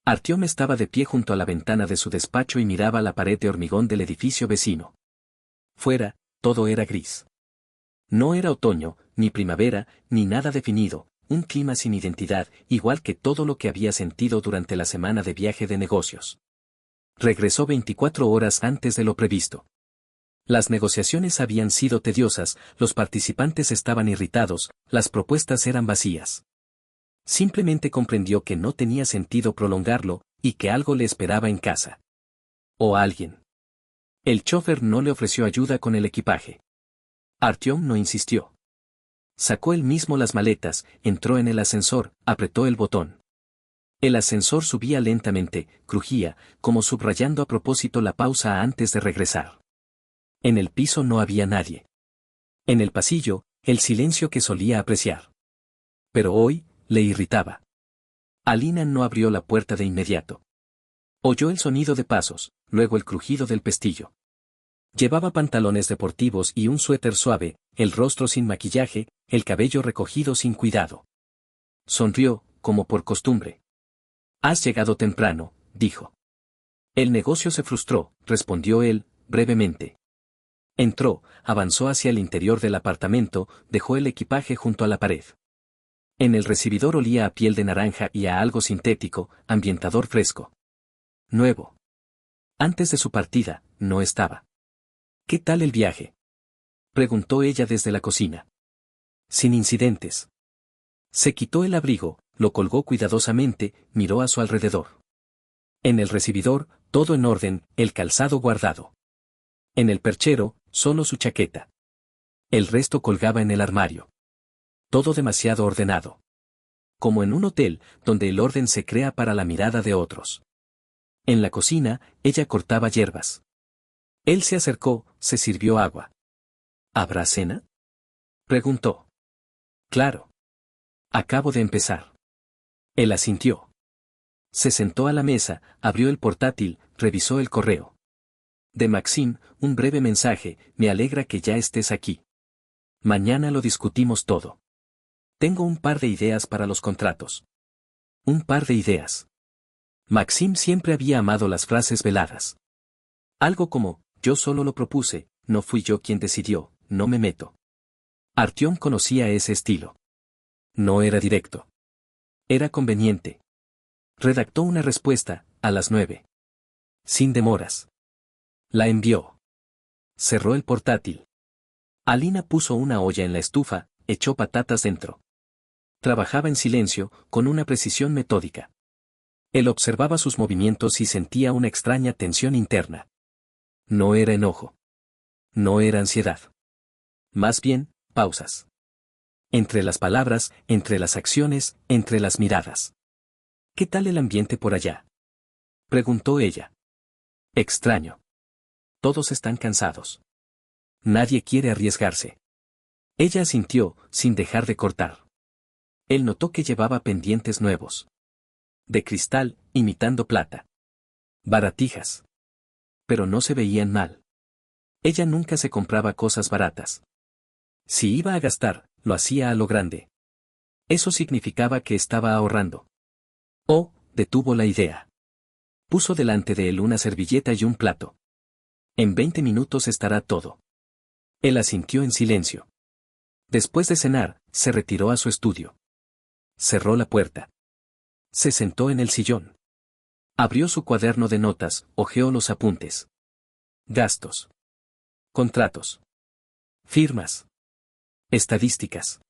Artyom estaba de pie junto a la ventana de su despacho y miraba la pared de hormigón del edificio vecino. Fuera, todo era gris. No era otoño, ni primavera, ni nada definido, un clima sin identidad, igual que todo lo que había sentido durante la semana de viaje de negocios. Regresó 24 horas antes de lo previsto. Las negociaciones habían sido tediosas, los participantes estaban irritados, las propuestas eran vacías. Simplemente comprendió que no tenía sentido prolongarlo, y que algo le esperaba en casa. O a alguien. El chofer no le ofreció ayuda con el equipaje. Artyom no insistió. Sacó él mismo las maletas, entró en el ascensor, apretó el botón. El ascensor subía lentamente, crujía, como subrayando a propósito la pausa antes de regresar. En el piso no había nadie. En el pasillo, el silencio que solía apreciar. Pero hoy, le irritaba. Alina no abrió la puerta de inmediato. Oyó el sonido de pasos, luego el crujido del pestillo. Llevaba pantalones deportivos y un suéter suave, el rostro sin maquillaje, el cabello recogido sin cuidado. Sonrió, como por costumbre. «Has llegado temprano», dijo. «El negocio se frustró», respondió él, brevemente. Entró, avanzó hacia el interior del apartamento, dejó el equipaje junto a la pared. En el recibidor olía a piel de naranja y a algo sintético, ambientador fresco. Nuevo. Antes de su partida, no estaba. «¿Qué tal el viaje?», preguntó ella desde la cocina. «Sin incidentes». Se quitó el abrigo, lo colgó cuidadosamente, miró a su alrededor. En el recibidor, todo en orden, el calzado guardado. En el perchero, solo su chaqueta. El resto colgaba en el armario. Todo demasiado ordenado. Como en un hotel, donde el orden se crea para la mirada de otros. En la cocina, ella cortaba hierbas. Él se acercó, se sirvió agua. «¿Habrá cena?», preguntó. «Claro. Acabo de empezar». Él asintió. Se sentó a la mesa, abrió el portátil, revisó el correo. De Maxim, un breve mensaje: «Me alegra que ya estés aquí. Mañana lo discutimos todo. Tengo un par de ideas para los contratos». Un par de ideas. Maxim siempre había amado las frases veladas. Algo como: «Yo solo lo propuse, no fui yo quien decidió, no me meto». Artyom conocía ese estilo. No era directo. Era conveniente. Redactó una respuesta, a las 9. Sin demoras. La envió. Cerró el portátil. Alina puso una olla en la estufa, echó patatas dentro. Trabajaba en silencio, con una precisión metódica. Él observaba sus movimientos y sentía una extraña tensión interna. No era enojo. No era ansiedad. Más bien, pausas. Entre las palabras, entre las acciones, entre las miradas. «¿Qué tal el ambiente por allá?», preguntó ella. «Extraño. Todos están cansados. Nadie quiere arriesgarse». Ella asintió, sin dejar de cortar. Él notó que llevaba pendientes nuevos. De cristal, imitando plata. Baratijas. Pero no se veían mal. Ella nunca se compraba cosas baratas. Si iba a gastar, lo hacía a lo grande. Eso significaba que estaba ahorrando. Oh, detuvo la idea. Puso delante de él una servilleta y un plato. «En 20 minutos estará todo». Él asintió en silencio. Después de cenar, se retiró a su estudio. Cerró la puerta. Se sentó en el sillón. Abrió su cuaderno de notas, hojeó los apuntes. Gastos. Contratos. Firmas. Estadísticas.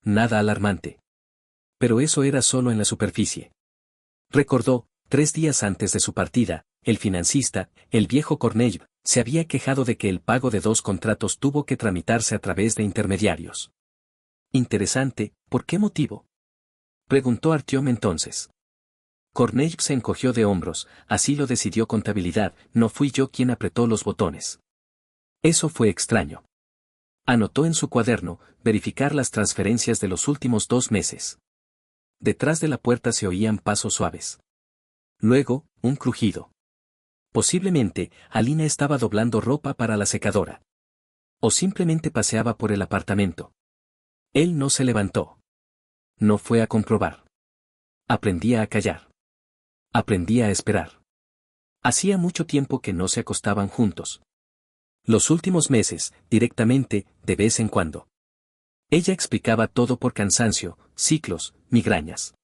Nada alarmante. Pero eso era solo en la superficie. Recordó, 3 días antes de su partida, el financista, el viejo Korneyev, se había quejado de que el pago de 2 contratos tuvo que tramitarse a través de intermediarios. Interesante, ¿por qué motivo?, preguntó Artyom entonces. Korneyev se encogió de hombros: «Así lo decidió contabilidad, no fui yo quien apretó los botones». Eso fue extraño. Anotó en su cuaderno: verificar las transferencias de los últimos 2 meses. Detrás de la puerta se oían pasos suaves. Luego, un crujido. Posiblemente, Alina estaba doblando ropa para la secadora. O simplemente paseaba por el apartamento. Él no se levantó. No fue a comprobar. Aprendía a callar. Aprendí a esperar. Hacía mucho tiempo que no se acostaban juntos. Los últimos meses, directamente, de vez en cuando. Ella explicaba todo por cansancio, ciclos, migrañas.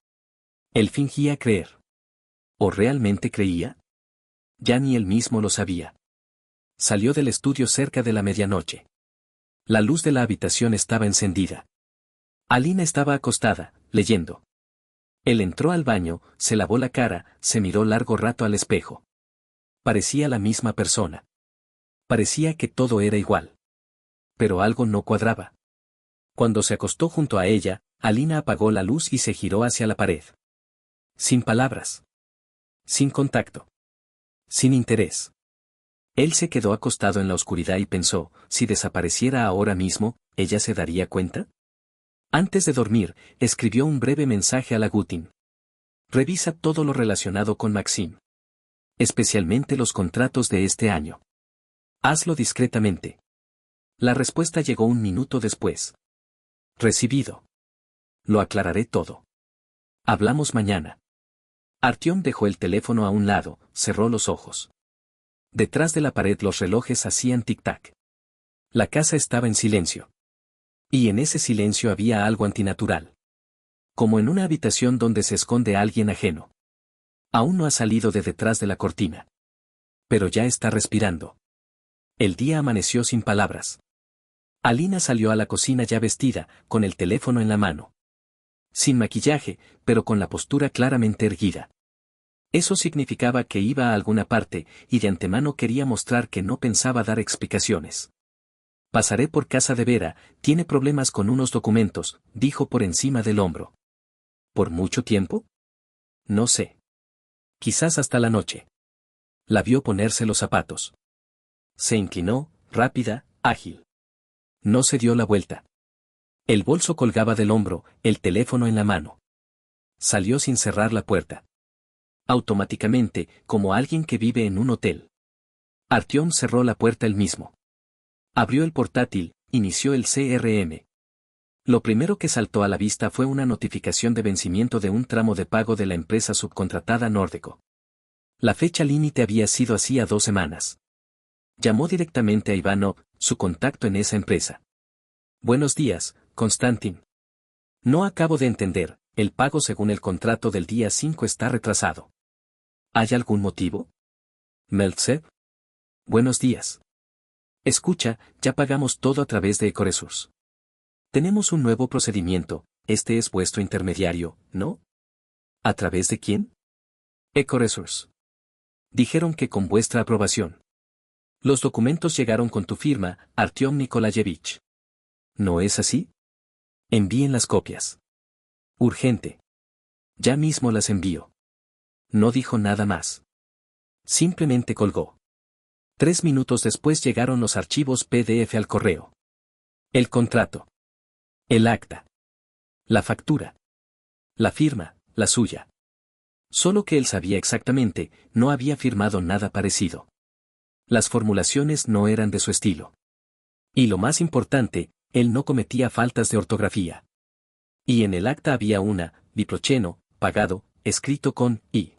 Él fingía creer. ¿O realmente creía? Ya ni él mismo lo sabía. Salió del estudio cerca de la medianoche. La luz de la habitación estaba encendida. Alina estaba acostada, leyendo. Él entró al baño, se lavó la cara, se miró largo rato al espejo. Parecía la misma persona. Parecía que todo era igual. Pero algo no cuadraba. Cuando se acostó junto a ella, Alina apagó la luz y se giró hacia la pared. Sin palabras. Sin contacto. Sin interés. Él se quedó acostado en la oscuridad y pensó, si desapareciera ahora mismo, ¿ella se daría cuenta? Antes de dormir, escribió un breve mensaje a la Gutin. Revisa todo lo relacionado con Maxim. Especialmente los contratos de este año. Hazlo discretamente. La respuesta llegó un minuto después. Recibido. Lo aclararé todo. Hablamos mañana. Artyom dejó el teléfono a un lado, cerró los ojos. Detrás de la pared los relojes hacían tic-tac. La casa estaba en silencio. Y en ese silencio había algo antinatural. Como en una habitación donde se esconde alguien ajeno. Aún no ha salido de detrás de la cortina. Pero ya está respirando. El día amaneció sin palabras. Alina salió a la cocina ya vestida, con el teléfono en la mano. Sin maquillaje, pero con la postura claramente erguida. Eso significaba que iba a alguna parte, y de antemano quería mostrar que no pensaba dar explicaciones. Pasaré por casa de Vera, tiene problemas con unos documentos, dijo por encima del hombro. ¿Por mucho tiempo? No sé. Quizás hasta la noche. La vio ponerse los zapatos. Se inclinó, rápida, ágil. No se dio la vuelta. El bolso colgaba del hombro, el teléfono en la mano. Salió sin cerrar la puerta. Automáticamente, como alguien que vive en un hotel. Artyom cerró la puerta él mismo. Abrió el portátil, inició el CRM. Lo primero que saltó a la vista fue una notificación de vencimiento de un tramo de pago de la empresa subcontratada Nordeco. La fecha límite había sido hacía 2 semanas. Llamó directamente a Ivanov, su contacto en esa empresa. Buenos días, Konstantin. No acabo de entender, el pago según el contrato del día 5 está retrasado. ¿Hay algún motivo? Meltzev. Buenos días. Escucha, ya pagamos todo a través de Ecoresource. Tenemos un nuevo procedimiento, este es vuestro intermediario, ¿no? ¿A través de quién? Ecoresource. Dijeron que con vuestra aprobación. Los documentos llegaron con tu firma, Artyom Nikolayevich. ¿No es así? Envíen las copias. Urgente. Ya mismo las envío. No dijo nada más. Simplemente colgó. 3 minutos después llegaron los archivos PDF al correo. El contrato. El acta. La factura. La firma, la suya. Solo que él sabía exactamente, no había firmado nada parecido. Las formulaciones no eran de su estilo. Y lo más importante, él no cometía faltas de ortografía. Y en el acta había una, Viprocheno, pagado, escrito con I.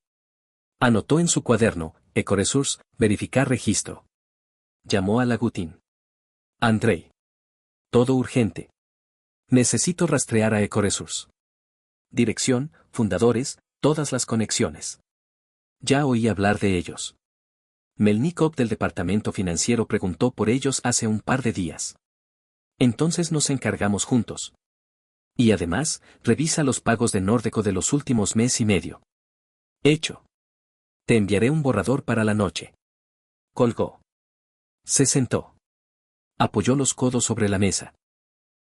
Anotó en su cuaderno, Ecoresource, verificar registro. Llamó a la Gutin. Andrei. Todo urgente. Necesito rastrear a Ecoresource. Dirección, fundadores, todas las conexiones. Ya oí hablar de ellos. Melnikov del departamento financiero preguntó por ellos hace un par de días. Entonces nos encargamos juntos. Y además, revisa los pagos de Nordeco de los últimos mes y medio. Hecho. Te enviaré un borrador para la noche. Colgó. Se sentó. Apoyó los codos sobre la mesa.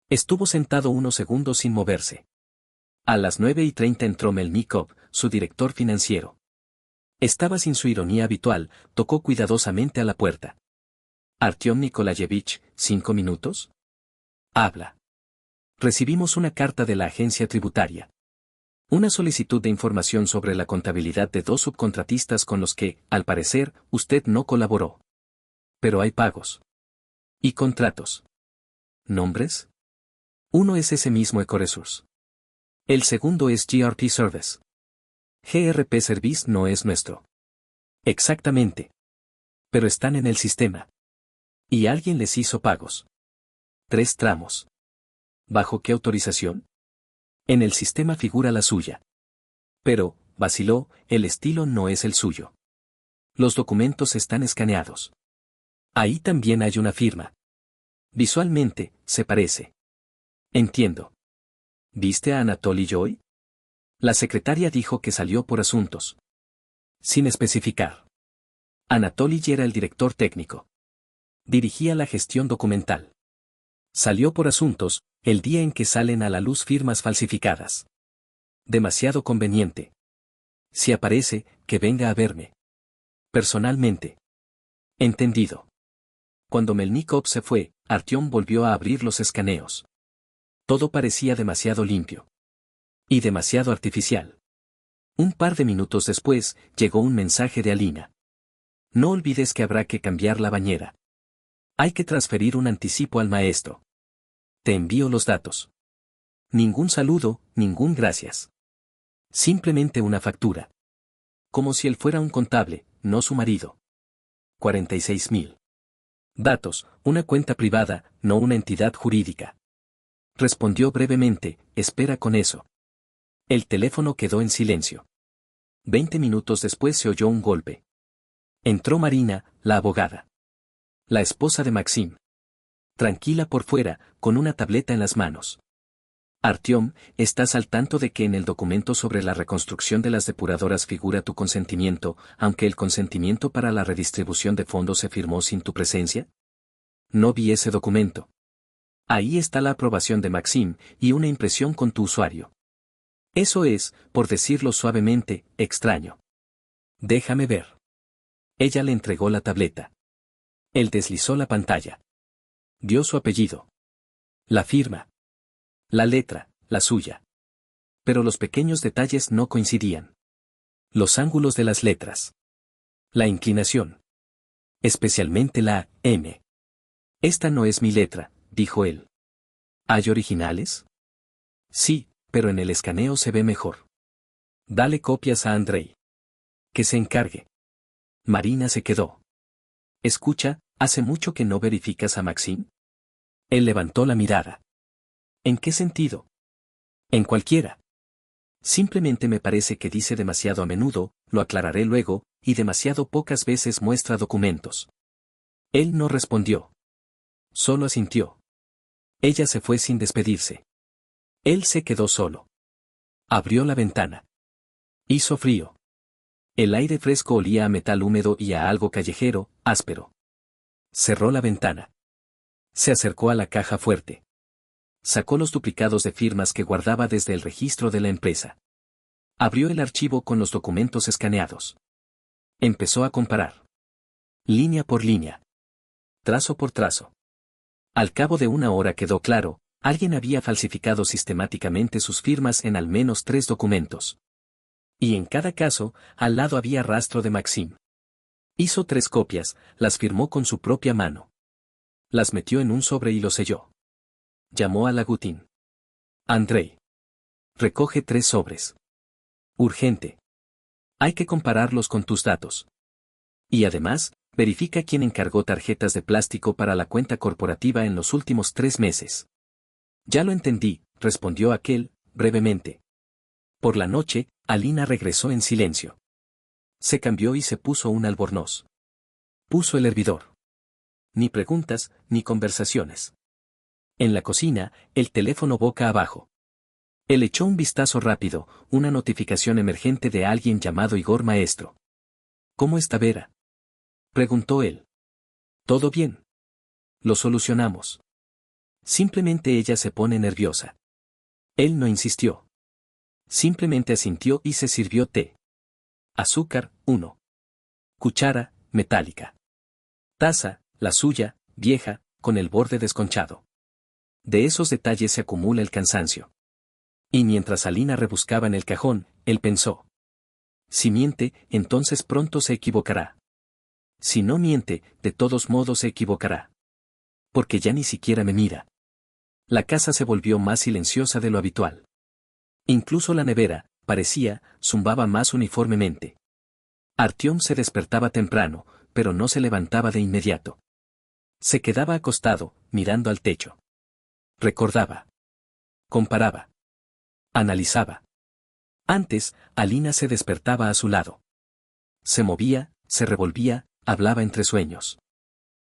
Estuvo sentado unos segundos sin moverse. A las 9:30 entró Melnikov, su director financiero. Estaba sin su ironía habitual, tocó cuidadosamente a la puerta. Artyom Nikolayevich, ¿5 minutos? Habla. Recibimos una carta de la agencia tributaria. Una solicitud de información sobre la contabilidad de 2 subcontratistas con los que, al parecer, usted no colaboró. Pero hay pagos. Y contratos. ¿Nombres? Uno es ese mismo Ecoresource. El segundo es GRP Service. GRP Service no es nuestro. Exactamente. Pero están en el sistema. Y alguien les hizo pagos. 3 tramos. ¿Bajo qué autorización? En el sistema figura la suya. Pero, vaciló, el estilo no es el suyo. Los documentos están escaneados. Ahí también hay una firma. Visualmente, se parece. Entiendo. ¿Viste a Anatoly Joy? La secretaria dijo que salió por asuntos. Sin especificar. Anatoly era el director técnico. Dirigía la gestión documental. Salió por asuntos, el día en que salen a la luz firmas falsificadas. Demasiado conveniente. Si aparece, que venga a verme. Personalmente. Entendido. Cuando Melnikov se fue, Artyom volvió a abrir los escaneos. Todo parecía demasiado limpio. Y demasiado artificial. Un par de minutos después, llegó un mensaje de Alina. No olvides que habrá que cambiar la bañera. Hay que transferir un anticipo al maestro. Te envío los datos. Ningún saludo, ningún gracias. Simplemente una factura. Como si él fuera un contable, no su marido. 46.000. Datos, una cuenta privada, no una entidad jurídica. Respondió brevemente, espera con eso. El teléfono quedó en silencio. 20 minutos después se oyó un golpe. Entró Marina, la abogada. La esposa de Maxim. Tranquila por fuera, con una tableta en las manos. Artyom, ¿estás al tanto de que en el documento sobre la reconstrucción de las depuradoras figura tu consentimiento, aunque el consentimiento para la redistribución de fondos se firmó sin tu presencia? No vi ese documento. Ahí está la aprobación de Maxim, y una impresión con tu usuario. Eso es, por decirlo suavemente, extraño. Déjame ver. Ella le entregó la tableta. Él deslizó la pantalla. Dio su apellido. La firma. La letra, la suya. Pero los pequeños detalles no coincidían. Los ángulos de las letras. La inclinación. Especialmente la M. Esta no es mi letra, dijo él. ¿Hay originales? Sí, pero en el escaneo se ve mejor. Dale copias a Andrei. Que se encargue. Marina se quedó. Escucha, ¿hace mucho que no verificas a Maxim? Él levantó la mirada. ¿En qué sentido? En cualquiera. Simplemente me parece que dice demasiado a menudo, lo aclararé luego, y demasiado pocas veces muestra documentos. Él no respondió. Solo asintió. Ella se fue sin despedirse. Él se quedó solo. Abrió la ventana. Hizo frío. El aire fresco olía a metal húmedo y a algo callejero, áspero. Cerró la ventana. Se acercó a la caja fuerte. Sacó los duplicados de firmas que guardaba desde el registro de la empresa. Abrió el archivo con los documentos escaneados. Empezó a comparar. Línea por línea. Trazo por trazo. Al cabo de una hora quedó claro, alguien había falsificado sistemáticamente sus firmas en al menos 3 documentos. Y en cada caso, al lado había rastro de Maxim. Hizo 3 copias, las firmó con su propia mano. Las metió en un sobre y lo selló. Llamó a Lagutin. Andrei. Recoge 3 sobres. Urgente. Hay que compararlos con tus datos. Y además, verifica quién encargó tarjetas de plástico para la cuenta corporativa en los últimos 3 meses. Ya lo entendí, respondió aquel, brevemente. Por la noche, Alina regresó en silencio. Se cambió y se puso un albornoz. Puso el hervidor. Ni preguntas, ni conversaciones. En la cocina, el teléfono boca abajo. Él echó un vistazo rápido, una notificación emergente de alguien llamado Igor Maestro. ¿Cómo está Vera?, preguntó él. ¿Todo bien? Lo solucionamos. Simplemente ella se pone nerviosa. Él no insistió. Simplemente asintió y se sirvió té. Azúcar, 1. Cuchara, metálica. Taza, la suya, vieja, con el borde desconchado. De esos detalles se acumula el cansancio. Y mientras Alina rebuscaba en el cajón, él pensó. Si miente, entonces pronto se equivocará. Si no miente, de todos modos se equivocará. Porque ya ni siquiera me mira. La casa se volvió más silenciosa de lo habitual. Incluso la nevera, aparecía, zumbaba más uniformemente. Artyom se despertaba temprano, pero no se levantaba de inmediato. Se quedaba acostado, mirando al techo. Recordaba. Comparaba. Analizaba. Antes, Alina se despertaba a su lado. Se movía, se revolvía, hablaba entre sueños.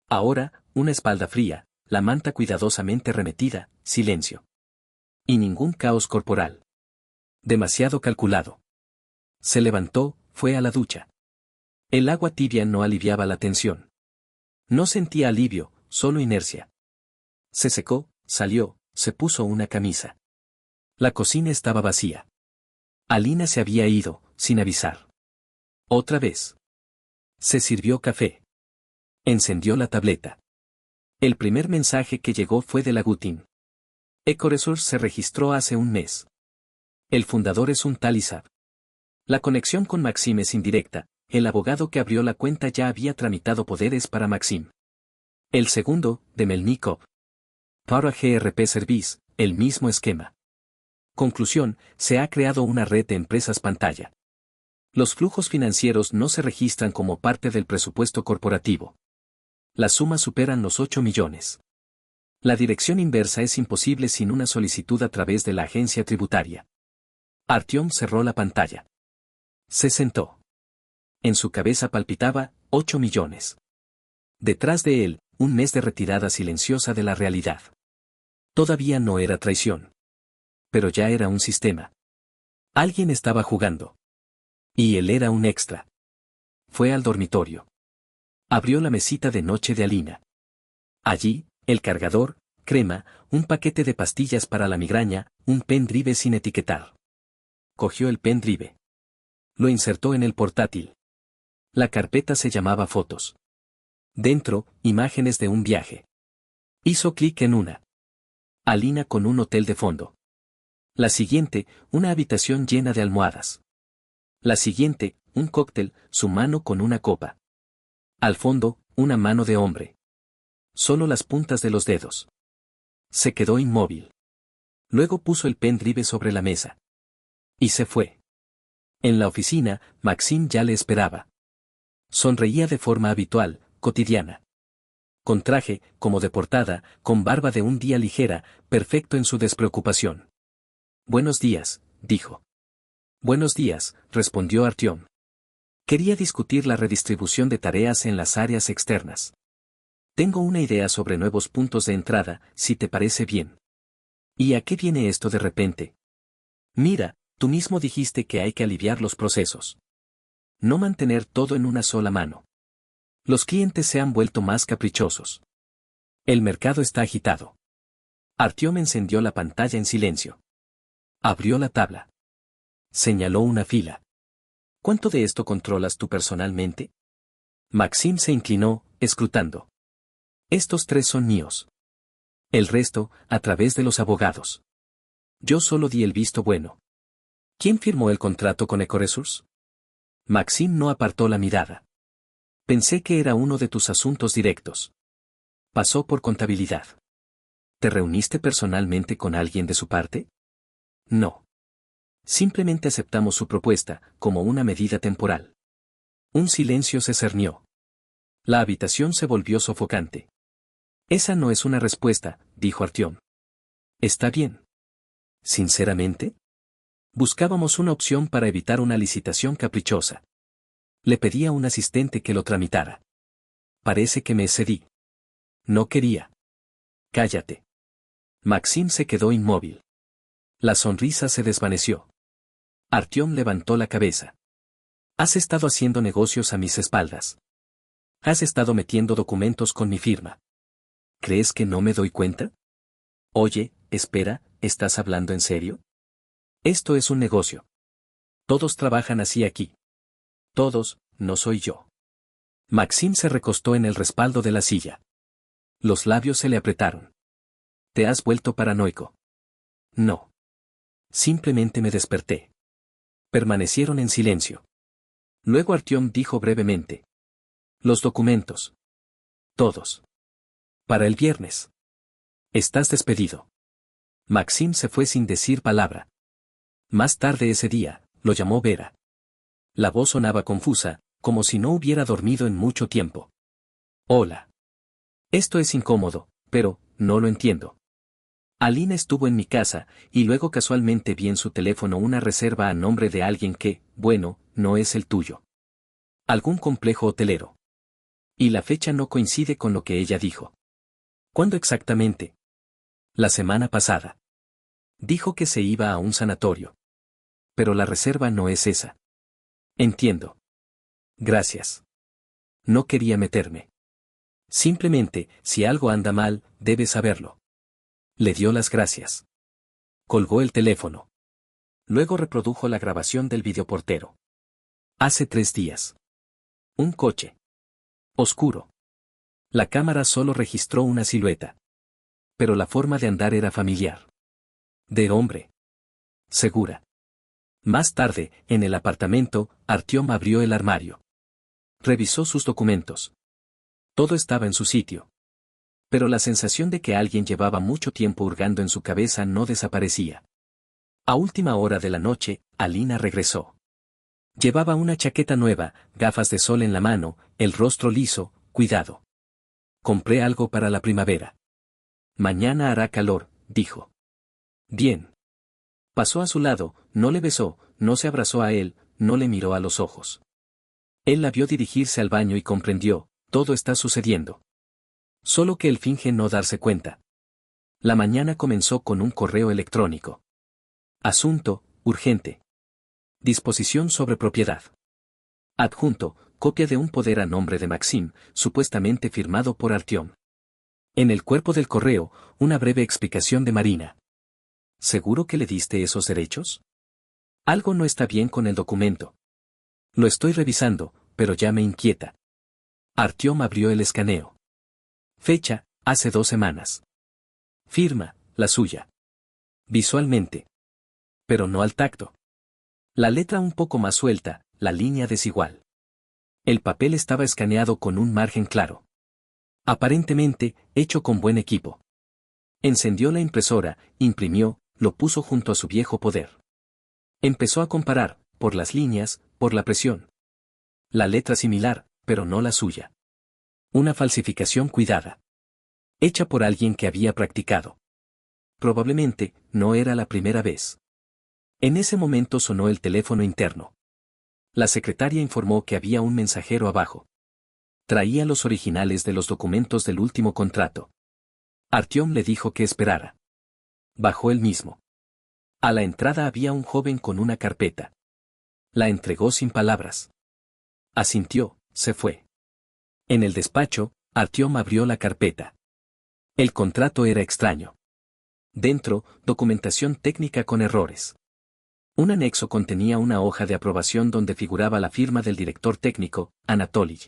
Ahora, una espalda fría, la manta cuidadosamente remetida, silencio. Y ningún caos corporal. Demasiado calculado. Se levantó, fue a la ducha. El agua tibia no aliviaba la tensión. No sentía alivio, solo inercia. Se secó, salió, se puso una camisa. La cocina estaba vacía. Alina se había ido, sin avisar. Otra vez. Se sirvió café. Encendió la tableta. El primer mensaje que llegó fue de Lagutin. Ecoresource se registró hace un mes. El fundador es un tal Isaac. La conexión con Maxim es indirecta, el abogado que abrió la cuenta ya había tramitado poderes para Maxim. El segundo, de Melnikov. Para GRP Service, el mismo esquema. Conclusión, se ha creado una red de empresas pantalla. Los flujos financieros no se registran como parte del presupuesto corporativo. Las sumas superan los 8 millones. La dirección inversa es imposible sin una solicitud a través de la agencia tributaria. Artyom cerró la pantalla. Se sentó. En su cabeza palpitaba, 8 millones. Detrás de él, un mes de retirada silenciosa de la realidad. Todavía no era traición. Pero ya era un sistema. Alguien estaba jugando. Y él era un extra. Fue al dormitorio. Abrió la mesita de noche de Alina. Allí, el cargador, crema, un paquete de pastillas para la migraña, un pendrive sin etiquetar. Cogió el pendrive. Lo insertó en el portátil. La carpeta se llamaba Fotos. Dentro, imágenes de un viaje. Hizo clic en una. Alina con un hotel de fondo. La siguiente, una habitación llena de almohadas. La siguiente, un cóctel, su mano con una copa. Al fondo, una mano de hombre. Solo las puntas de los dedos. Se quedó inmóvil. Luego puso el pendrive sobre la mesa. Y se fue. En la oficina, Maxim ya le esperaba. Sonreía de forma habitual, cotidiana. Con traje, como de portada, con barba de un día ligera, perfecto en su despreocupación. Buenos días, dijo. Buenos días, respondió Artyom. Quería discutir la redistribución de tareas en las áreas externas. Tengo una idea sobre nuevos puntos de entrada, si te parece bien. ¿Y a qué viene esto de repente? Mira, tú mismo dijiste que hay que aliviar los procesos. No mantener todo en una sola mano. Los clientes se han vuelto más caprichosos. El mercado está agitado. Artyom encendió la pantalla en silencio. Abrió la tabla. Señaló una fila. ¿Cuánto de esto controlas tú personalmente? Maxim se inclinó, escrutando. Estos 3 son míos. El resto, a través de los abogados. Yo solo di el visto bueno. ¿Quién firmó el contrato con Ecoresource? Maxim no apartó la mirada. Pensé que era uno de tus asuntos directos. Pasó por contabilidad. ¿Te reuniste personalmente con alguien de su parte? No. Simplemente aceptamos su propuesta, como una medida temporal. Un silencio se cernió. La habitación se volvió sofocante. Esa no es una respuesta, dijo Artyom. Está bien. ¿Sinceramente? Buscábamos una opción para evitar una licitación caprichosa. Le pedí a un asistente que lo tramitara. Parece que me excedí. No quería. Cállate. Maxim se quedó inmóvil. La sonrisa se desvaneció. Artyom levantó la cabeza. Has estado haciendo negocios a mis espaldas. Has estado metiendo documentos con mi firma. ¿Crees que no me doy cuenta? Oye, espera, ¿estás hablando en serio? Esto es un negocio. Todos trabajan así aquí. Todos, no soy yo. Maxim se recostó en el respaldo de la silla. Los labios se le apretaron. ¿Te has vuelto paranoico? No. Simplemente me desperté. Permanecieron en silencio. Luego Artyom dijo brevemente. Los documentos. Todos. Para el viernes. Estás despedido. Maxim se fue sin decir palabra. Más tarde ese día, Lo llamó Vera. La voz sonaba confusa, como si no hubiera dormido en mucho tiempo. Hola. Esto es incómodo, pero, no lo entiendo. Alina estuvo en mi casa, y luego casualmente vi en su teléfono una reserva a nombre de alguien que, bueno, no es el tuyo. Algún complejo hotelero. Y la fecha no coincide con lo que ella dijo. ¿Cuándo exactamente? La semana pasada. Dijo que se iba a un sanatorio. Pero la reserva no es esa. Entiendo. Gracias. No quería meterme. Simplemente, si algo anda mal, debes saberlo. Le dio las gracias. Colgó el teléfono. Luego reprodujo la grabación del videoportero. Hace 3 días. Un coche. Oscuro. La cámara solo registró una silueta. Pero la forma de andar era familiar. De hombre. Segura. Más tarde, en el apartamento, Artyom abrió el armario. Revisó sus documentos. Todo estaba en su sitio. Pero la sensación de que alguien llevaba mucho tiempo hurgando en su cabeza no desaparecía. A última hora de la noche, Alina regresó. Llevaba una chaqueta nueva, gafas de sol en la mano, el rostro liso, cuidado. Compré algo para la primavera. Mañana hará calor, dijo. Bien. Pasó a su lado, no le besó, no se abrazó a él, no le miró a los ojos. Él la vio dirigirse al baño y comprendió, todo está sucediendo. Solo que él finge no darse cuenta. La mañana comenzó con un correo electrónico. Asunto, urgente. Disposición sobre propiedad. Adjunto, copia de un poder a nombre de Maxim, supuestamente firmado por Artyom. En el cuerpo del correo, una breve explicación de Marina. ¿Seguro que le diste esos derechos? Algo no está bien con el documento. Lo estoy revisando, pero ya me inquieta. Artyom abrió el escaneo. Fecha, hace 2 semanas. Firma, la suya. Visualmente. Pero no al tacto. La letra un poco más suelta, la línea desigual. El papel estaba escaneado con un margen claro. Aparentemente, hecho con buen equipo. Encendió la impresora, imprimió, lo puso junto a su viejo poder. Empezó a comparar, por las líneas, por la presión. La letra similar, pero no la suya. Una falsificación cuidada. Hecha por alguien que había practicado. Probablemente, no era la primera vez. En ese momento sonó el teléfono interno. La secretaria informó que había un mensajero abajo. Traía los originales de los documentos del último contrato. Artyom le dijo que esperara. Bajó él mismo. A la entrada había un joven con una carpeta. La entregó sin palabras. Asintió, se fue. En el despacho, Artyom abrió la carpeta. El contrato era extraño. Dentro, documentación técnica con errores. Un anexo contenía una hoja de aprobación donde figuraba la firma del director técnico, Anatoly.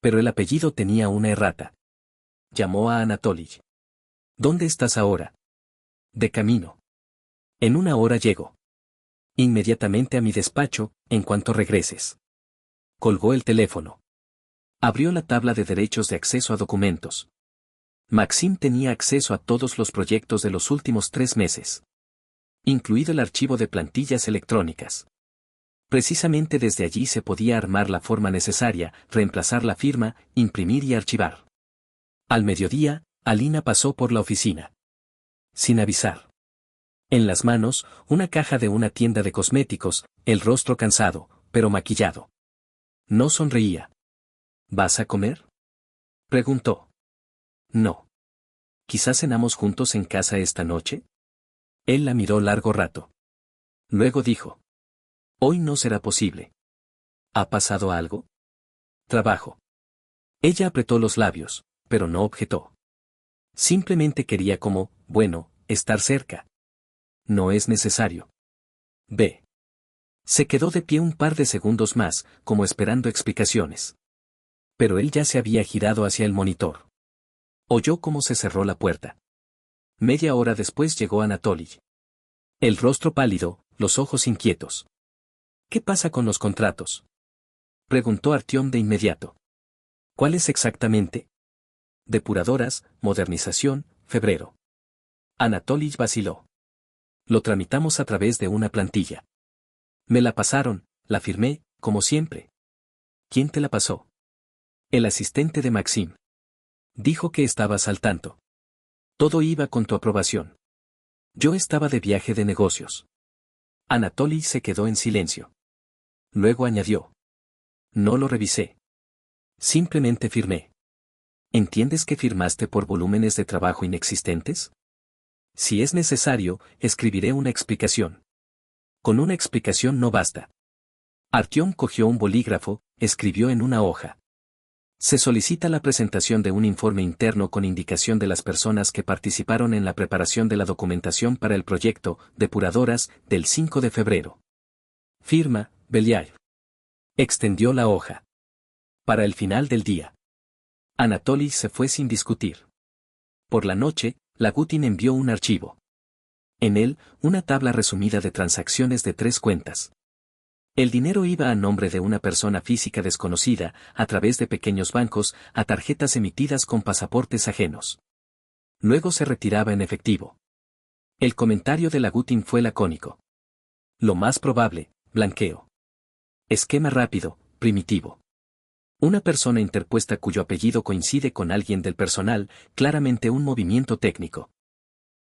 Pero el apellido tenía una errata. Llamó a Anatoly. ¿Dónde estás ahora? De camino. En 1 hora llego. Inmediatamente a mi despacho, en cuanto regreses. Colgó el teléfono. Abrió la tabla de derechos de acceso a documentos. Maxim tenía acceso a todos los proyectos de los últimos 3 meses. Incluido el archivo de plantillas electrónicas. Precisamente desde allí se podía armar la forma necesaria, reemplazar la firma, imprimir y archivar. Al mediodía, Alina pasó por la oficina. Sin avisar. En las manos, una caja de una tienda de cosméticos, el rostro cansado, pero maquillado. No sonreía. ¿Vas a comer? Preguntó. No. ¿Quizás cenamos juntos en casa esta noche? Él la miró largo rato. Luego dijo. Hoy no será posible. ¿Ha pasado algo? Trabajo. Ella apretó los labios, pero no objetó. Simplemente quería como, bueno, estar cerca. No es necesario. Ve. Se quedó de pie un par de segundos más, como esperando explicaciones. Pero él ya se había girado hacia el monitor. Oyó cómo se cerró la puerta. Media hora después llegó Anatoly. El rostro pálido, los ojos inquietos. ¿Qué pasa con los contratos? Preguntó Artyom de inmediato. ¿Cuáles exactamente? Depuradoras, modernización, febrero. Anatoly vaciló. Lo tramitamos a través de una plantilla. Me la pasaron, la firmé, como siempre. ¿Quién te la pasó? El asistente de Maxim. Dijo que estabas al tanto. Todo iba con tu aprobación. Yo estaba de viaje de negocios. Anatoly se quedó en silencio. Luego añadió. No lo revisé. Simplemente firmé. ¿Entiendes que firmaste por volúmenes de trabajo inexistentes? Si es necesario, escribiré una explicación. Con una explicación no basta. Artyom cogió un bolígrafo, escribió en una hoja. Se solicita la presentación de un informe interno con indicación de las personas que participaron en la preparación de la documentación para el proyecto, depuradoras, del 5 de febrero. Firma, Beliaev. Extendió la hoja. Para el final del día. Anatoly se fue sin discutir. Por la noche, Lagutin envió un archivo. En él, una tabla resumida de transacciones de 3 cuentas. El dinero iba a nombre de una persona física desconocida, a través de pequeños bancos, a tarjetas emitidas con pasaportes ajenos. Luego se retiraba en efectivo. El comentario de Lagutin fue lacónico. Lo más probable, blanqueo. Esquema rápido, primitivo. Una persona interpuesta cuyo apellido coincide con alguien del personal, claramente un movimiento técnico.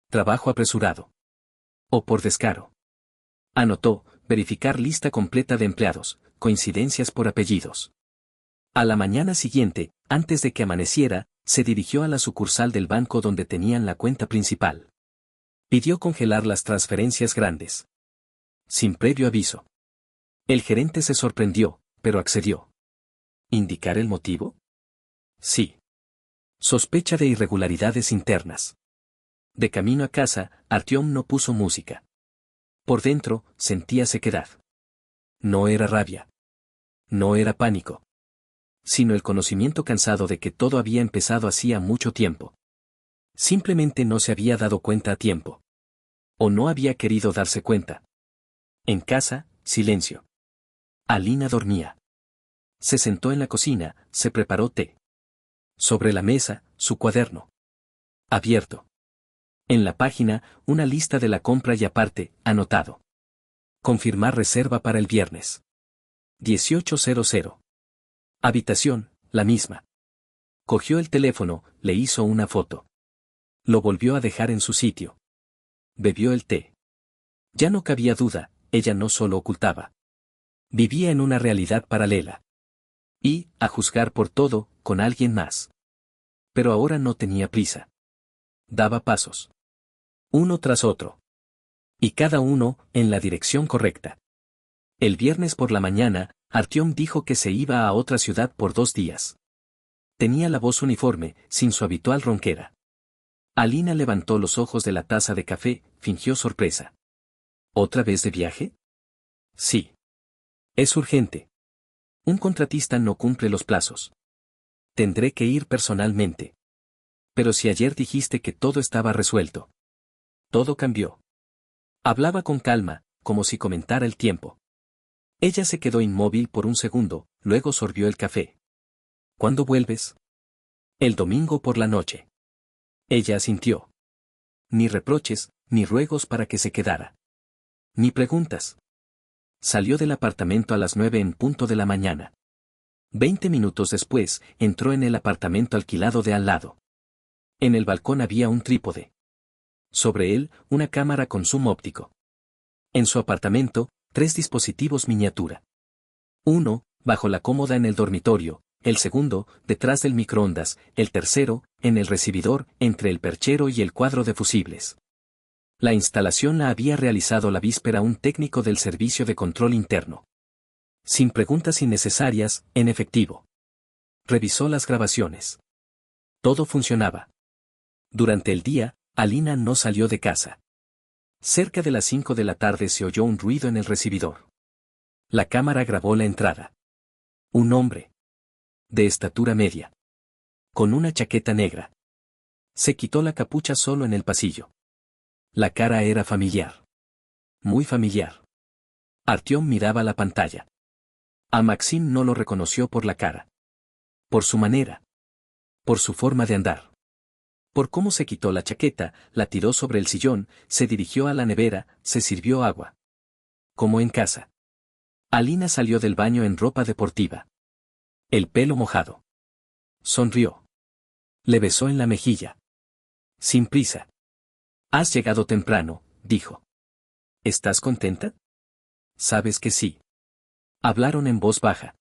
Trabajo apresurado. O por descaro. Anotó, verificar lista completa de empleados, coincidencias por apellidos. A la mañana siguiente, antes de que amaneciera, se dirigió a la sucursal del banco donde tenían la cuenta principal. Pidió congelar las transferencias grandes. Sin previo aviso. El gerente se sorprendió, pero accedió. ¿Indicar el motivo? Sí. Sospecha de irregularidades internas. De camino a casa, Artyom no puso música. Por dentro, sentía sequedad. No era rabia. No era pánico. Sino el conocimiento cansado de que todo había empezado hacía mucho tiempo. Simplemente no se había dado cuenta a tiempo. O no había querido darse cuenta. En casa, silencio. Alina dormía. Se sentó en la cocina, se preparó té. Sobre la mesa, su cuaderno. Abierto. En la página, una lista de la compra y aparte, anotado. Confirmar reserva para el viernes. 18:00. Habitación, la misma. Cogió el teléfono, le hizo una foto. Lo volvió a dejar en su sitio. Bebió el té. Ya no cabía duda, ella no solo ocultaba. Vivía en una realidad paralela. Y, a juzgar por todo, con alguien más. Pero ahora no tenía prisa. Daba pasos. Uno tras otro. Y cada uno, en la dirección correcta. El viernes por la mañana, Artyom dijo que se iba a otra ciudad por 2 días. Tenía la voz uniforme, sin su habitual ronquera. Alina levantó los ojos de la taza de café, fingió sorpresa. ¿Otra vez de viaje? Sí. Es urgente. Un contratista no cumple los plazos. Tendré que ir personalmente. Pero si ayer dijiste que todo estaba resuelto. Todo cambió. Hablaba con calma, como si comentara el tiempo. Ella se quedó inmóvil por un segundo, luego sorbió el café. ¿Cuándo vuelves? El domingo por la noche. Ella asintió. Ni reproches, ni ruegos para que se quedara. Ni preguntas. Salió del apartamento a las 9 en punto de la mañana. 20 minutos después, entró en el apartamento alquilado de al lado. En el balcón había un trípode. Sobre él, una cámara con zoom óptico. En su apartamento, 3 dispositivos miniatura. Uno, bajo la cómoda en el dormitorio, el segundo, detrás del microondas, el tercero, en el recibidor, entre el perchero y el cuadro de fusibles. La instalación la había realizado la víspera un técnico del Servicio de Control Interno. Sin preguntas innecesarias, en efectivo. Revisó las grabaciones. Todo funcionaba. Durante el día, Alina no salió de casa. Cerca de las 5 de la tarde se oyó un ruido en el recibidor. La cámara grabó la entrada. Un hombre. De estatura media. Con una chaqueta negra. Se quitó la capucha solo en el pasillo. La cara era familiar. Muy familiar. Artyom miraba la pantalla. A Maxim no lo reconoció por la cara. Por su manera. Por su forma de andar. Por cómo se quitó la chaqueta, la tiró sobre el sillón, se dirigió a la nevera, se sirvió agua. Como en casa. Alina salió del baño en ropa deportiva. El pelo mojado. Sonrió. Le besó en la mejilla. Sin prisa. Has llegado temprano, dijo. ¿Estás contenta? Sabes que sí. Hablaron en voz baja.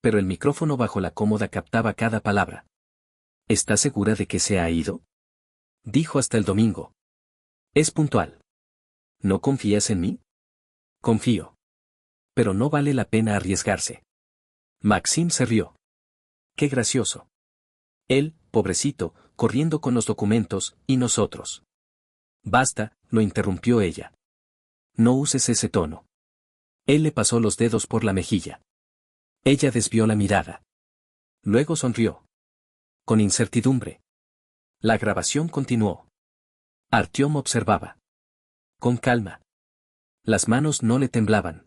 Pero el micrófono bajo la cómoda captaba cada palabra. ¿Estás segura de que se ha ido? Dijo hasta el domingo. Es puntual. ¿No confías en mí? Confío. Pero no vale la pena arriesgarse. Maxim se rió. Qué gracioso. Él, pobrecito, corriendo con los documentos, y nosotros. Basta, lo interrumpió ella. No uses ese tono. Él le pasó los dedos por la mejilla. Ella desvió la mirada. Luego sonrió. Con incertidumbre. La grabación continuó. Artyom observaba. Con calma. Las manos no le temblaban.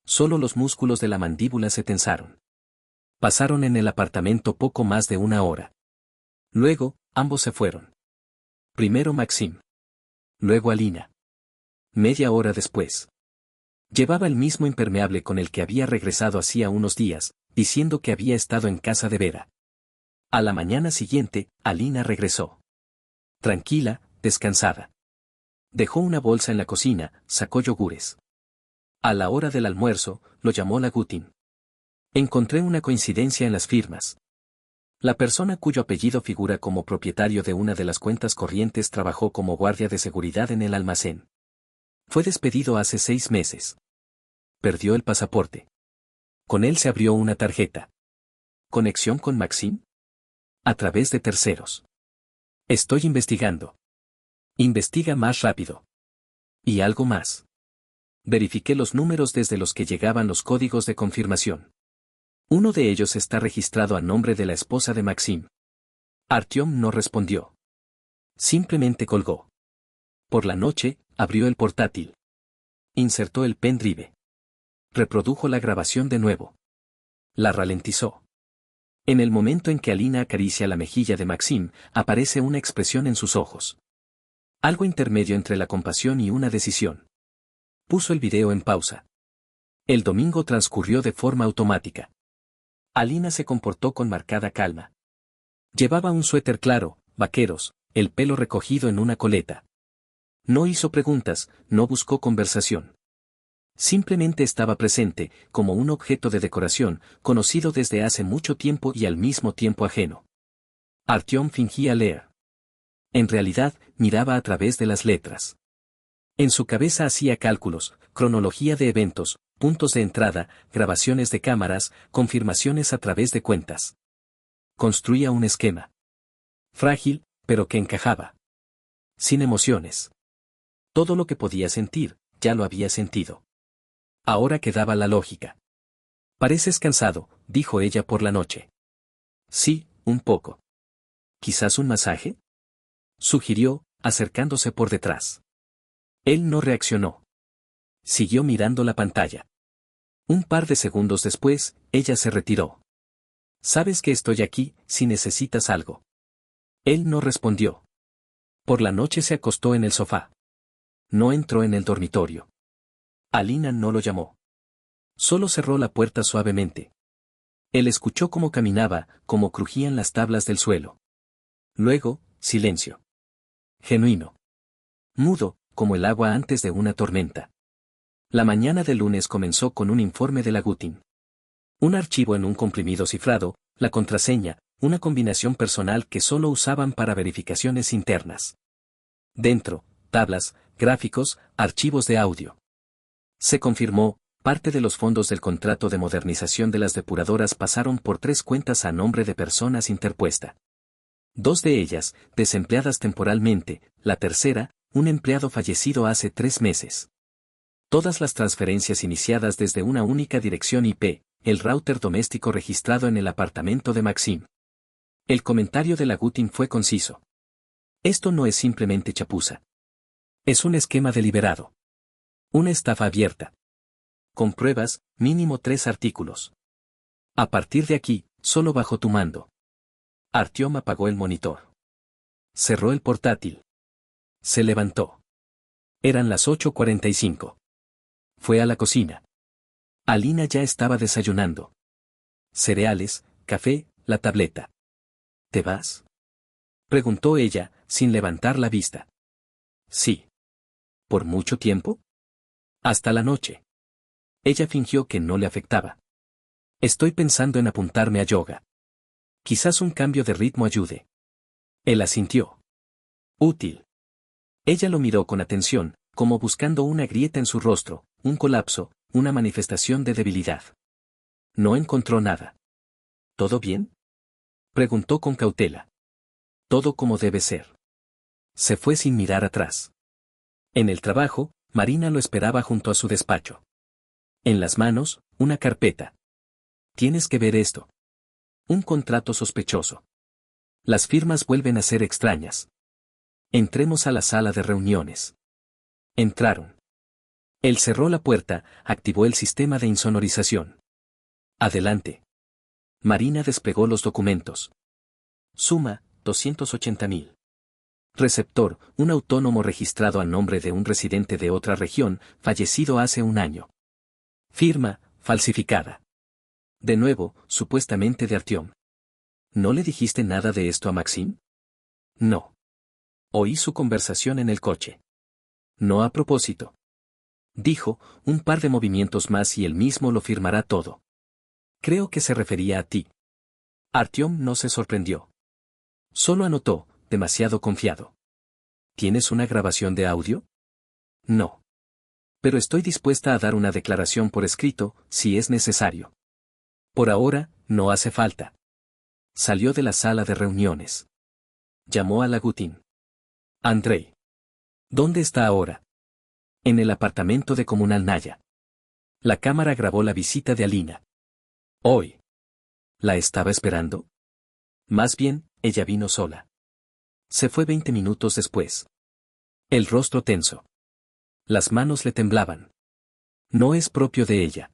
Solo los músculos de la mandíbula se tensaron. Pasaron en el apartamento poco más de una hora. Luego, ambos se fueron. Primero Maxim. Luego Alina. Media hora después. Llevaba el mismo impermeable con el que había regresado hacía unos días, diciendo que había estado en casa de Vera. A la mañana siguiente, Alina regresó. Tranquila, descansada. Dejó una bolsa en la cocina, sacó yogures. A la hora del almuerzo, lo llamó Lagutin. Encontré una coincidencia en las firmas. La persona cuyo apellido figura como propietario de una de las cuentas corrientes trabajó como guardia de seguridad en el almacén. Fue despedido hace 6 meses. Perdió el pasaporte. Con él se abrió una tarjeta. ¿Conexión con Maxim? A través de terceros. Estoy investigando. Investiga más rápido. Y algo más. Verifiqué los números desde los que llegaban los códigos de confirmación. Uno de ellos está registrado a nombre de la esposa de Maxim. Artyom no respondió. Simplemente colgó. Por la noche, abrió el portátil. Insertó el pendrive. Reprodujo la grabación de nuevo. La ralentizó. En el momento en que Alina acaricia la mejilla de Maxim, aparece una expresión en sus ojos. Algo intermedio entre la compasión y una decisión. Puso el video en pausa. El domingo transcurrió de forma automática. Alina se comportó con marcada calma. Llevaba un suéter claro, vaqueros, el pelo recogido en una coleta. No hizo preguntas, no buscó conversación. Simplemente estaba presente, como un objeto de decoración, conocido desde hace mucho tiempo y al mismo tiempo ajeno. Artyom fingía leer. En realidad, miraba a través de las letras. En su cabeza hacía cálculos, cronología de eventos, puntos de entrada, grabaciones de cámaras, confirmaciones a través de cuentas. Construía un esquema. Frágil, pero que encajaba. Sin emociones. Todo lo que podía sentir, ya lo había sentido. Ahora quedaba la lógica. Pareces cansado, dijo ella por la noche. Sí, un poco. ¿Quizás un masaje? Sugirió, acercándose por detrás. Él no reaccionó. Siguió mirando la pantalla. Un par de segundos después, ella se retiró. Sabes que estoy aquí, si necesitas algo. Él no respondió. Por la noche se acostó en el sofá. No entró en el dormitorio. Alina no lo llamó. Solo cerró la puerta suavemente. Él escuchó cómo caminaba, cómo crujían las tablas del suelo. Luego, silencio. Genuino. Mudo, como el agua antes de una tormenta. La mañana del lunes comenzó con un informe de Lagutin. Un archivo en un comprimido cifrado, la contraseña, una combinación personal que solo usaban para verificaciones internas. Dentro, tablas, gráficos, archivos de audio. Se confirmó, parte de los fondos del contrato de modernización de las depuradoras pasaron por 3 cuentas a nombre de personas interpuesta. 2 de ellas, desempleadas temporalmente, la tercera, un empleado fallecido hace 3 meses. Todas las transferencias iniciadas desde una única dirección IP, el router doméstico registrado en el apartamento de Maxim. El comentario de Lagutin fue conciso. Esto no es simplemente chapuza. Es un esquema deliberado. Una estafa abierta. Con pruebas, mínimo 3 artículos. A partir de aquí, solo bajo tu mando. Artyom apagó el monitor. Cerró el portátil. Se levantó. Eran las 8:45. Fue a la cocina. Alina ya estaba desayunando. Cereales, café, la tableta. ¿Te vas?, preguntó ella, sin levantar la vista. Sí. ¿Por mucho tiempo? Hasta la noche. Ella fingió que no le afectaba. Estoy pensando en apuntarme a yoga. Quizás un cambio de ritmo ayude. Él asintió. Útil. Ella lo miró con atención, como buscando una grieta en su rostro, un colapso, una manifestación de debilidad. No encontró nada. ¿Todo bien?, preguntó con cautela. Todo como debe ser. Se fue sin mirar atrás. En el trabajo, Marina lo esperaba junto a su despacho. En las manos, una carpeta. Tienes que ver esto. Un contrato sospechoso. Las firmas vuelven a ser extrañas. Entremos a la sala de reuniones. Entraron. Él cerró la puerta, activó el sistema de insonorización. Adelante. Marina desplegó los documentos. Suma, 280.000. Receptor, un autónomo registrado a nombre de un residente de otra región, fallecido hace un año. Firma, falsificada. De nuevo, supuestamente de Artyom. ¿No le dijiste nada de esto a Maxim? No. Oí su conversación en el coche. No a propósito. Dijo, un par de movimientos más y él mismo lo firmará todo. Creo que se refería a ti. Artyom no se sorprendió. Solo anotó, demasiado confiado. ¿Tienes una grabación de audio? No. Pero estoy dispuesta a dar una declaración por escrito, si es necesario. Por ahora, no hace falta. Salió de la sala de reuniones. Llamó a Lagutin. Andrei. ¿Dónde está ahora? En el apartamento de Comunal Naya. La cámara grabó la visita de Alina. Hoy. ¿La estaba esperando? Más bien, ella vino sola. Se fue 20 minutos después. El rostro tenso. Las manos le temblaban. No es propio de ella.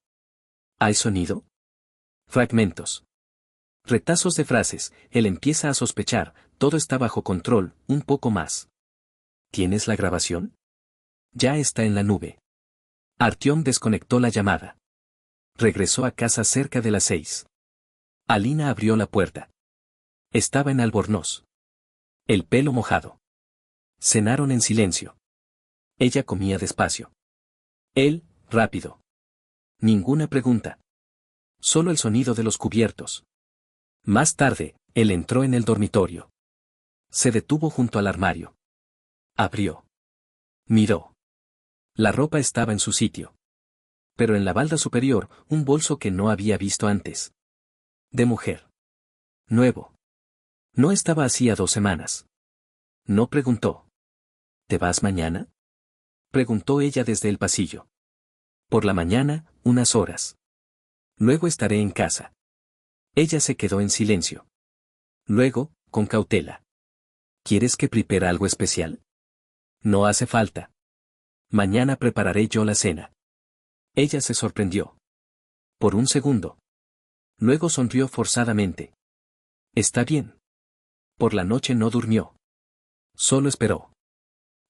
¿Hay sonido? Fragmentos. Retazos de frases, él empieza a sospechar, todo está bajo control, un poco más. ¿Tienes la grabación? Ya está en la nube. Artyom desconectó la llamada. Regresó a casa cerca de las 6. Alina abrió la puerta. Estaba en Albornoz. El pelo mojado. Cenaron en silencio. Ella comía despacio. Él, rápido. Ninguna pregunta. Solo el sonido de los cubiertos. Más tarde, él entró en el dormitorio. Se detuvo junto al armario. Abrió. Miró. La ropa estaba en su sitio. Pero en la balda superior, un bolso que no había visto antes. De mujer. Nuevo. No estaba hacía 2 semanas. No preguntó. ¿Te vas mañana?, preguntó ella desde el pasillo. Por la mañana, unas horas. Luego estaré en casa. Ella se quedó en silencio. Luego, con cautela. ¿Quieres que prepare algo especial? No hace falta. Mañana prepararé yo la cena. Ella se sorprendió. Por un segundo. Luego sonrió forzadamente. Está bien. Por la noche no durmió. Solo esperó.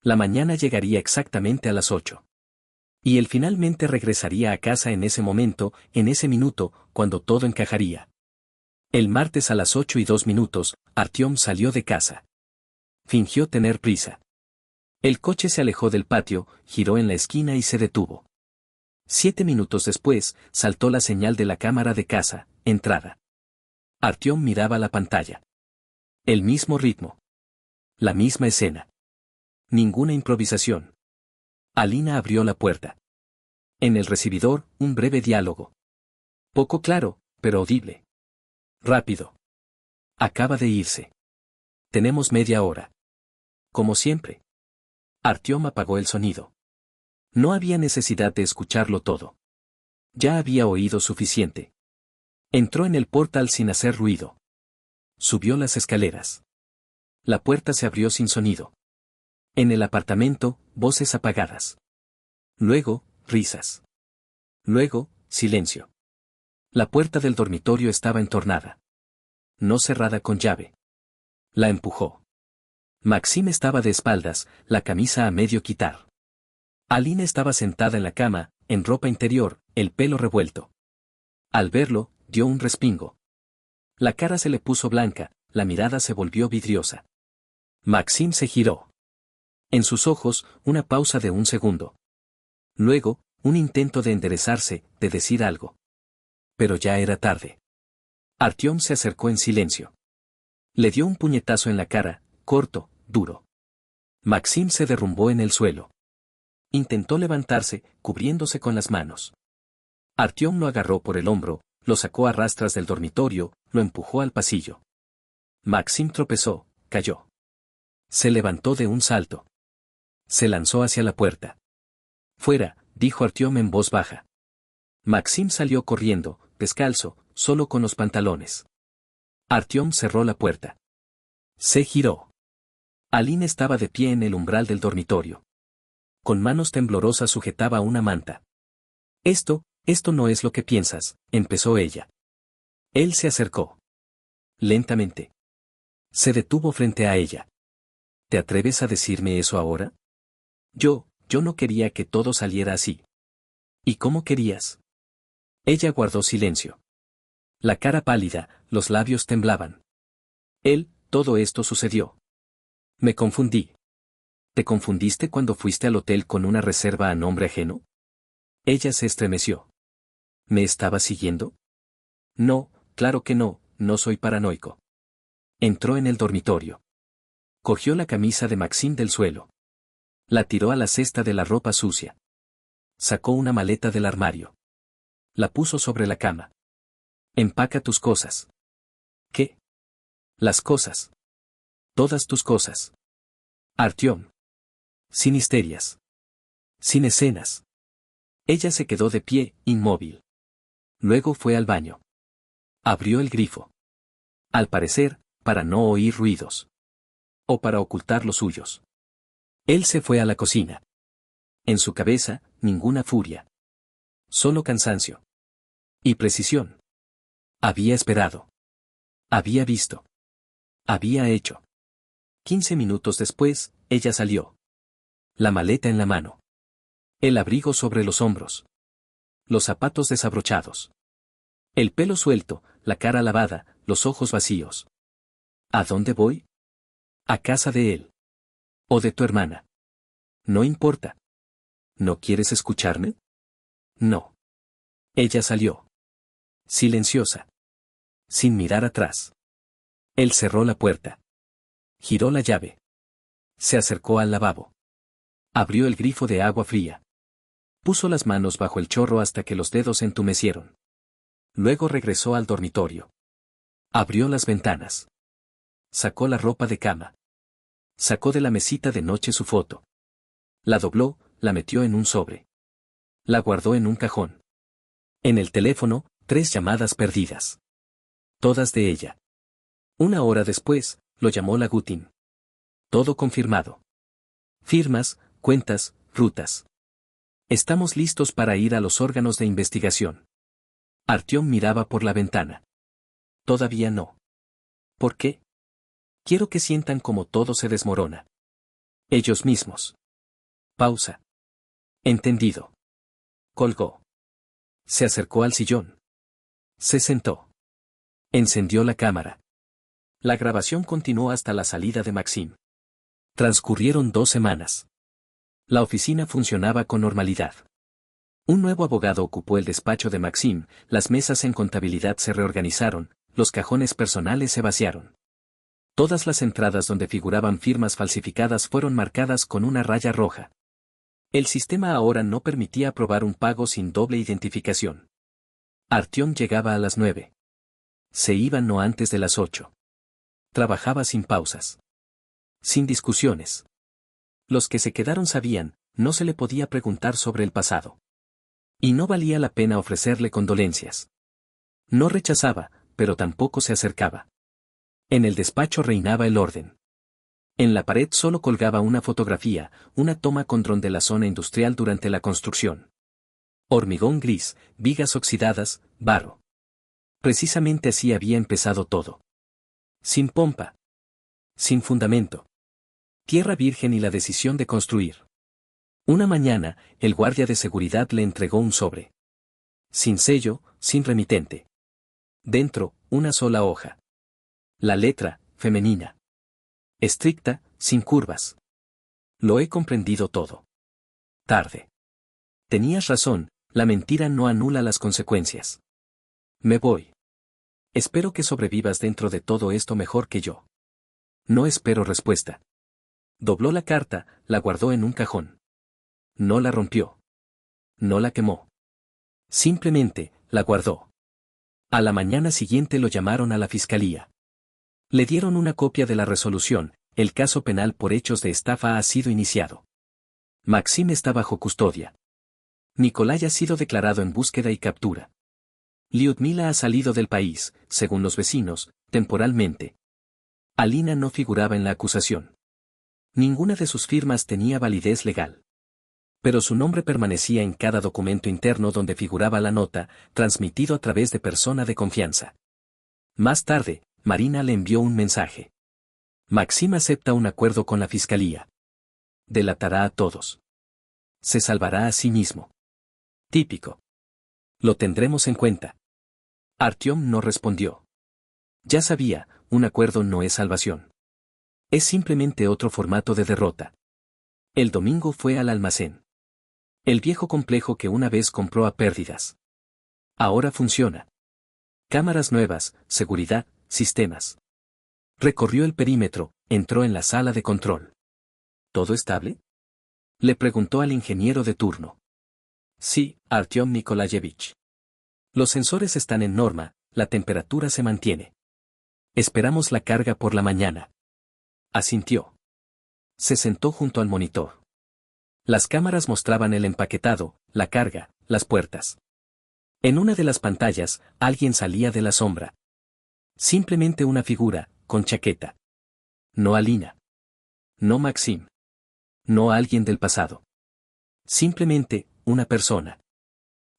La mañana llegaría exactamente a las 8. Y él finalmente regresaría a casa en ese momento, en ese minuto, cuando todo encajaría. El martes a las 8:02, Artyom salió de casa. Fingió tener prisa. El coche se alejó del patio, giró en la esquina y se detuvo. 7 minutos después, saltó la señal de la cámara de casa, entrada. Artyom miraba la pantalla. El mismo ritmo. La misma escena. Ninguna improvisación. Alina abrió la puerta. En el recibidor, un breve diálogo. Poco claro, pero audible. Rápido. Acaba de irse. Tenemos media hora. Como siempre. Artyom apagó el sonido. No había necesidad de escucharlo todo. Ya había oído suficiente. Entró en el portal sin hacer ruido. Subió las escaleras. La puerta se abrió sin sonido. En el apartamento, voces apagadas. Luego, risas. Luego, silencio. La puerta del dormitorio estaba entornada. No cerrada con llave. La empujó. Maxim estaba de espaldas, la camisa a medio quitar. Alina estaba sentada en la cama, en ropa interior, el pelo revuelto. Al verlo, dio un respingo. La cara se le puso blanca, la mirada se volvió vidriosa. Maxime se giró. En sus ojos, una pausa de un segundo. Luego, un intento de enderezarse, de decir algo. Pero ya era tarde. Artyom se acercó en silencio. Le dio un puñetazo en la cara, corto, duro. Maxime se derrumbó en el suelo. Intentó levantarse, cubriéndose con las manos. Artyom lo agarró por el hombro, lo sacó a rastras del dormitorio, lo empujó al pasillo. Maxime tropezó, cayó. Se levantó de un salto. Se lanzó hacia la puerta. Fuera, dijo Artyom en voz baja. Maxime salió corriendo, descalzo, solo con los pantalones. Artyom cerró la puerta. Se giró. Aline estaba de pie en el umbral del dormitorio. Con manos temblorosas sujetaba una manta. Esto no es lo que piensas, empezó ella. Él se acercó. Lentamente. Se detuvo frente a ella. ¿Te atreves a decirme eso ahora? Yo no quería que todo saliera así. ¿Y cómo querías? Ella guardó silencio. La cara pálida, los labios temblaban. Todo esto sucedió. Me confundí. ¿Te confundiste cuando fuiste al hotel con una reserva a nombre ajeno? Ella se estremeció. ¿Me estabas siguiendo? No, claro que no, no soy paranoico. Entró en el dormitorio. Cogió la camisa de Maxime del suelo. La tiró a la cesta de la ropa sucia. Sacó una maleta del armario. La puso sobre la cama. Empaca tus cosas. ¿Qué? Las cosas. Todas tus cosas. Artyom. Sin histerias. Sin escenas. Ella se quedó de pie, inmóvil. Luego fue al baño. Abrió el grifo. Al parecer, para no oír ruidos. O para ocultar los suyos. Él se fue a la cocina. En su cabeza, ninguna furia. Solo cansancio. Y precisión. Había esperado. Había visto. Había hecho. 15 minutos después, ella salió. La maleta en la mano. El abrigo sobre los hombros. Los zapatos desabrochados. El pelo suelto, la cara lavada, los ojos vacíos. ¿A dónde voy? A casa de él. O de tu hermana. No importa. ¿No quieres escucharme? No. Ella salió. Silenciosa. Sin mirar atrás. Él cerró la puerta. Giró la llave. Se acercó al lavabo. Abrió el grifo de agua fría. Puso las manos bajo el chorro hasta que los dedos se entumecieron. Luego regresó al dormitorio. Abrió las ventanas. Sacó la ropa de cama. Sacó de la mesita de noche su foto. La dobló, la metió en un sobre. La guardó en un cajón. En el teléfono, 3 llamadas perdidas. Todas de ella. 1 hora después, lo llamó Lagutin. Todo confirmado. Firmas, cuentas, rutas. Estamos listos para ir a los órganos de investigación. Artyom miraba por la ventana. Todavía no. ¿Por qué? Quiero que sientan como todo se desmorona. Ellos mismos. Pausa. Entendido. Colgó. Se acercó al sillón. Se sentó. Encendió la cámara. La grabación continuó hasta la salida de Maxime. Transcurrieron 2 semanas. La oficina funcionaba con normalidad. Un nuevo abogado ocupó el despacho de Maxime, las mesas en contabilidad se reorganizaron, los cajones personales se vaciaron. Todas las entradas donde figuraban firmas falsificadas fueron marcadas con una raya roja. El sistema ahora no permitía aprobar un pago sin doble identificación. Artyom llegaba a las 9. Se iba no antes de las 8. Trabajaba sin pausas. Sin discusiones. Los que se quedaron sabían, no se le podía preguntar sobre el pasado. Y no valía la pena ofrecerle condolencias. No rechazaba, pero tampoco se acercaba. En el despacho reinaba el orden. En la pared solo colgaba una fotografía, una toma con dron de la zona industrial durante la construcción. Hormigón gris, vigas oxidadas, barro. Precisamente así había empezado todo. Sin pompa. Sin fundamento. Tierra virgen y la decisión de construir. Una mañana, el guardia de seguridad le entregó un sobre. Sin sello, sin remitente. Dentro, una sola hoja. La letra, femenina. Estricta, sin curvas. Lo he comprendido todo. Tarde. Tenías razón, la mentira no anula las consecuencias. Me voy. Espero que sobrevivas dentro de todo esto mejor que yo. No espero respuesta. Dobló la carta, la guardó en un cajón. No la rompió. No la quemó. Simplemente, la guardó. A la mañana siguiente lo llamaron a la fiscalía. Le dieron una copia de la resolución, el caso penal por hechos de estafa ha sido iniciado. Maxim está bajo custodia. Nikolai ha sido declarado en búsqueda y captura. Lyudmila ha salido del país, según los vecinos, temporalmente. Alina no figuraba en la acusación. Ninguna de sus firmas tenía validez legal. Pero su nombre permanecía en cada documento interno donde figuraba la nota, transmitido a través de persona de confianza. Más tarde, Marina le envió un mensaje. Maxim acepta un acuerdo con la fiscalía. Delatará a todos. Se salvará a sí mismo. Típico. Lo tendremos en cuenta. Artyom no respondió. Ya sabía, un acuerdo no es salvación. Es simplemente otro formato de derrota. El domingo fue al almacén. El viejo complejo que una vez compró a pérdidas. Ahora funciona. Cámaras nuevas, seguridad, sistemas. Recorrió el perímetro, entró en la sala de control. ¿Todo estable? Le preguntó al ingeniero de turno. Sí, Artyom Nikolayevich. Los sensores están en norma, la temperatura se mantiene. Esperamos la carga por la mañana. Asintió. Se sentó junto al monitor. Las cámaras mostraban el empaquetado, la carga, las puertas. En una de las pantallas, alguien salía de la sombra. Simplemente una figura, con chaqueta. No Alina. No Maxim. No alguien del pasado. Simplemente, una persona.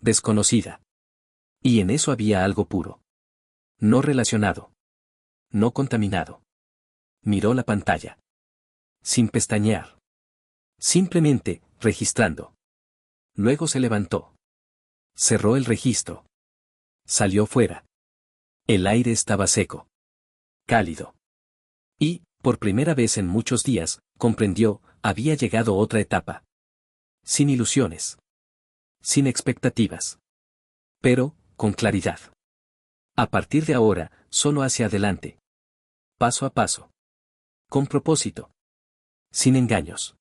Desconocida. Y en eso había algo puro. No relacionado. No contaminado. Miró la pantalla. Sin pestañear. Simplemente, registrando. Luego se levantó. Cerró el registro. Salió fuera. El aire estaba seco. Cálido. Y, por primera vez en muchos días, comprendió, había llegado otra etapa. Sin ilusiones. Sin expectativas. Pero, con claridad. A partir de ahora, solo hacia adelante. Paso a paso. Con propósito. Sin engaños.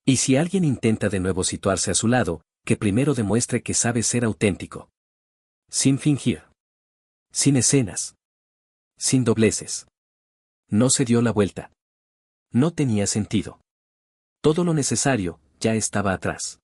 Y si alguien intenta de nuevo situarse a su lado, que primero demuestre que sabe ser auténtico. Sin fingir. Sin escenas. Sin dobleces. No se dio la vuelta. No tenía sentido. Todo lo necesario, ya estaba atrás.